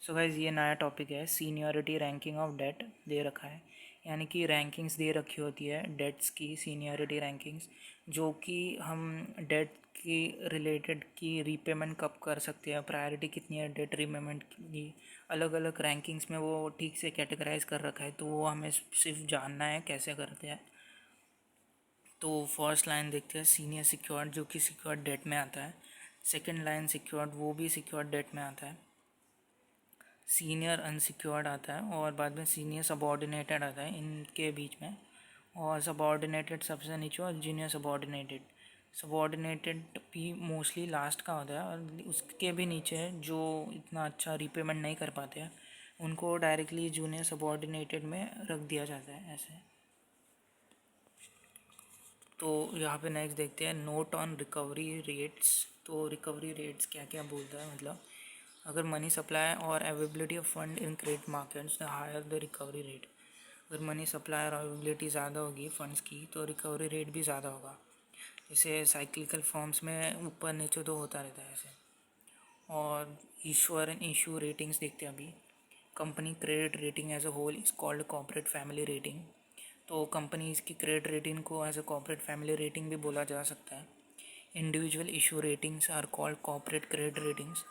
So guys ये नया topic है, सीनियरिटी रैंकिंग ऑफ डेट दे रखा है। यानी कि रैंकिंग्स दे रखी होती है डेट्स की, सीनियरिटी रैंकिंग्स, जो कि हम डेट की रिलेटेड की रीपेमेंट कब कर सकते हैं, प्रायोरिटी कितनी है डेट रीपेमेंट की, अलग अलग रैंकिंग्स में वो ठीक से कैटेगराइज कर रखा है। तो वो हमें सिर्फ जानना है कैसे करते हैं। तो फर्स्ट लाइन देखते हैं, सीनियर सिक्योर्ड, जो कि सिक्योर्ड डेट में आता है। सेकेंड लाइन सिक्योर्ड, वो भी सिक्योर्ड डेट में आता है। सीनियर अनसिक्योर्ड आता है और बाद में सीनियर सबऑर्डिनेटेड आता है इनके बीच में। और सबऑर्डिनेटेड सबसे नीचे और जूनियर सबऑर्डिनेटेड भी मोस्टली लास्ट का होता है। और उसके भी नीचे जो इतना अच्छा रीपेमेंट नहीं कर पाते हैं उनको डायरेक्टली जूनियर सबऑर्डिनेटेड में रख दिया जाता है ऐसे। तो यहाँ पे नेक्स्ट देखते हैं, नोट ऑन रिकवरी रेट्स। तो रिकवरी रेट्स क्या क्या बोलता है, मतलब अगर मनी सप्लाई और availability of fund in credit markets the higher the recovery rate. अगर मनी सप्लाई और अवेलेबिलिटी ज़्यादा होगी फंड्स की तो रिकवरी रेट भी ज़्यादा होगा। जैसे साइक्लिकल फॉर्म्स में ऊपर नीचे तो होता रहता है ऐसे। और इशूअर एंड इशू रेटिंग्स देखते हैं अभी। Company credit rating as a whole is called corporate family rating. तो कंपनीज की क्रेडिट रेटिंग को as a corporate family rating भी बोला जा सकता है। Individual issue ratings are called corporate credit ratings.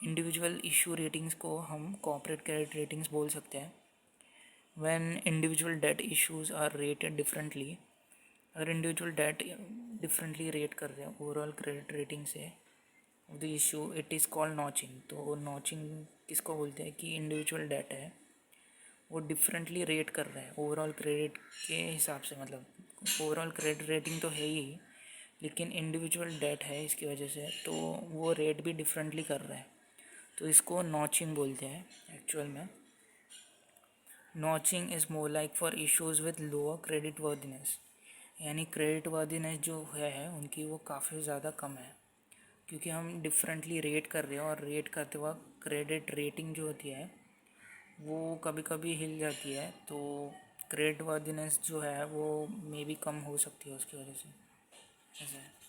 Individual issue ratings को हम कॉर्पोरेट क्रेडिट रेटिंग्स बोल सकते हैं। When individual debt issues are rated differently, अगर इंडिविजुअल डेट डिफरेंटली रेट कर रहे हैं ओवरऑल क्रेडिट रेटिंग से the issue, it is called notching. तो नॉचिंग किसको बोलते हैं कि इंडिविजुअल डेट है वो डिफरेंटली रेट कर रहा है ओवरऑल क्रेडिट के हिसाब से। मतलब ओवरऑल क्रेडिट रेटिंग तो है ही, लेकिन इंडिविजुअल डेट है इसकी वजह से तो वो रेट भी डिफरेंटली कर रहा है। तो इसको नॉचिंग बोलते हैं एक्चुअल में। Notching is more like for issues with lower credit worthiness. यानी क्रेडिट वर्दीनेस जो है उनकी वो काफ़ी ज़्यादा कम है, क्योंकि हम डिफरेंटली रेट कर रहे हैं। और रेट करते वक्त क्रेडिट रेटिंग जो होती है वो कभी कभी हिल जाती है, तो क्रेडिट वर्दीनेस जो है वो मे बी कम हो सकती है उसकी वजह से ऐसा है।